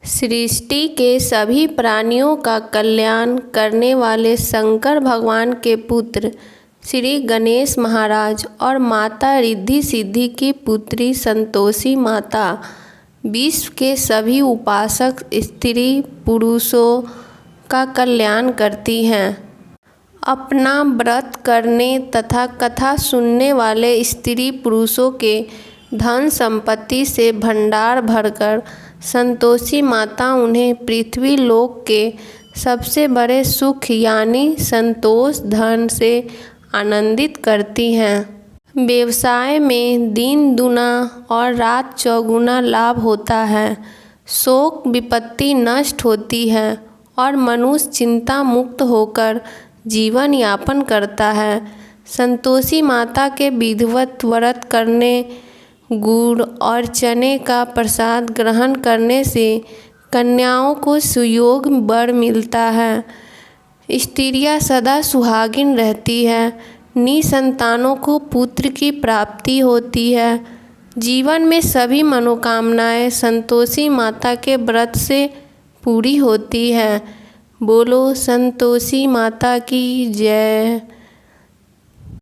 सृष्टि के सभी प्राणियों का कल्याण करने वाले शंकर भगवान के पुत्र श्री गणेश महाराज और माता रिद्धि सिद्धि की पुत्री संतोषी माता विश्व के सभी उपासक स्त्री पुरुषों का कल्याण करती हैं। अपना व्रत करने तथा कथा सुनने वाले स्त्री पुरुषों के धन संपत्ति से भंडार भरकर संतोषी माता उन्हें पृथ्वी लोक के सबसे बड़े सुख यानी संतोष धन से आनंदित करती हैं। व्यवसाय में दिन दुना और रात चौगुना लाभ होता है। शोक विपत्ति नष्ट होती है और मनुष्य चिंता मुक्त होकर जीवन यापन करता है। संतोषी माता के विधिवत व्रत करने, गुड़ और चने का प्रसाद ग्रहण करने से कन्याओं को सुयोग वर मिलता है। स्त्रियां सदा सुहागिन रहती है। निसंतानों को पुत्र की प्राप्ति होती है। जीवन में सभी मनोकामनाएं संतोषी माता के व्रत से पूरी होती है। बोलो संतोषी माता की जय।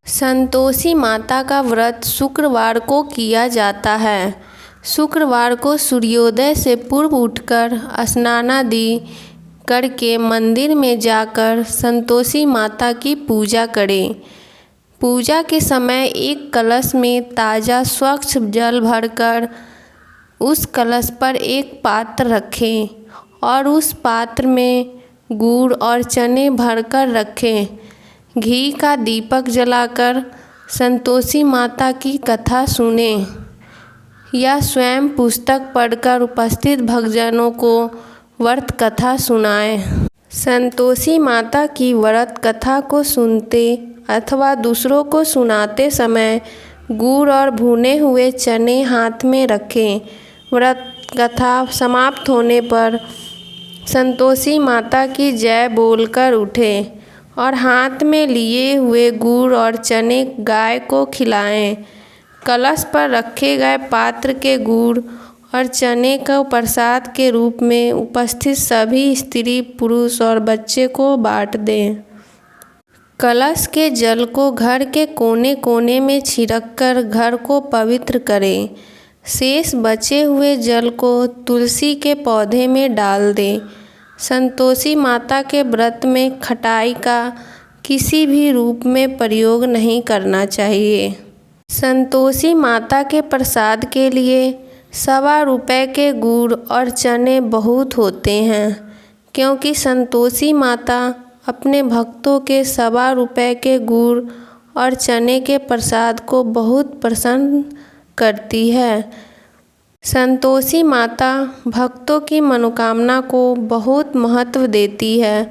संतोषी माता का व्रत शुक्रवार को किया जाता है। शुक्रवार को सूर्योदय से पूर्व उठकर स्नानादि करके मंदिर में जाकर संतोषी माता की पूजा करें। पूजा के समय एक कलश में ताज़ा स्वच्छ जल भरकर उस कलश पर एक पात्र रखें और उस पात्र में गुड़ और चने भरकर रखें। घी का दीपक जलाकर संतोषी माता की कथा सुनें या स्वयं पुस्तक पढ़कर उपस्थित भक्तजनों को व्रत कथा सुनाएं। संतोषी माता की व्रत कथा को सुनते अथवा दूसरों को सुनाते समय गुड़ और भुने हुए चने हाथ में रखें। व्रत कथा समाप्त होने पर संतोषी माता की जय बोलकर उठें और हाथ में लिए हुए गुड़ और चने गाय को खिलाएं। कलश पर रखे गए पात्र के गुड़ और चने को प्रसाद के रूप में उपस्थित सभी स्त्री पुरुष और बच्चे को बांट दें। कलश के जल को घर के कोने कोने में छिड़ककर घर को पवित्र करें। शेष बचे हुए जल को तुलसी के पौधे में डाल दें। संतोषी माता के व्रत में खटाई का किसी भी रूप में प्रयोग नहीं करना चाहिए। संतोषी माता के प्रसाद के लिए ₹1.25 के गुड़ और चने बहुत होते हैं, क्योंकि संतोषी माता अपने भक्तों के ₹1.25 के गुड़ और चने के प्रसाद को बहुत प्रसन्न करती है। संतोषी माता भक्तों की मनोकामना को बहुत महत्व देती है।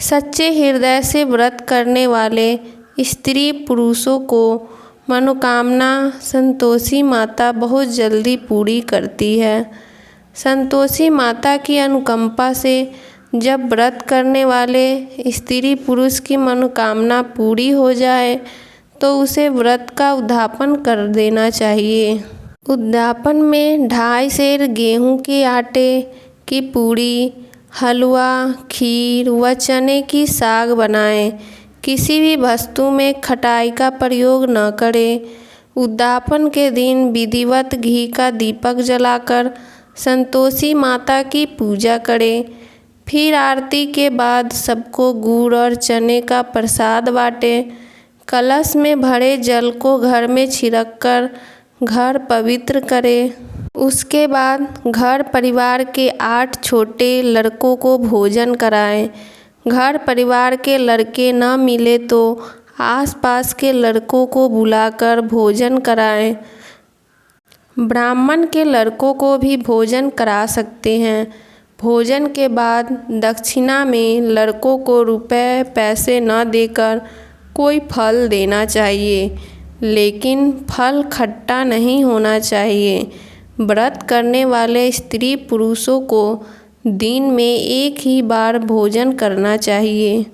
सच्चे हृदय से व्रत करने वाले स्त्री पुरुषों को मनोकामना संतोषी माता बहुत जल्दी पूरी करती है। संतोषी माता की अनुकंपा से जब व्रत करने वाले स्त्री पुरुष की मनोकामना पूरी हो जाए तो उसे व्रत का उद्यापन कर देना चाहिए। उद्यापन में 2.5 सेर गेहूं के आटे की पूड़ी, हलवा, खीर व चने की साग बनाएं। किसी भी वस्तु में खटाई का प्रयोग न करें। उद्यापन के दिन विधिवत घी का दीपक जलाकर संतोषी माता की पूजा करें। फिर आरती के बाद सबको गुड़ और चने का प्रसाद बांटें। कलश में भरे जल को घर में छिड़ककर घर पवित्र करें। उसके बाद घर परिवार के 8 छोटे लड़कों को भोजन कराएं। घर परिवार के लड़के न मिले तो आसपास के लड़कों को बुलाकर भोजन कराएं। ब्राह्मण के लड़कों को भी भोजन करा सकते हैं। भोजन के बाद दक्षिणा में लड़कों को रुपए पैसे न देकर कोई फल देना चाहिए, लेकिन फल खट्टा नहीं होना चाहिए। व्रत करने वाले स्त्री पुरुषों को दिन में एक ही बार भोजन करना चाहिए।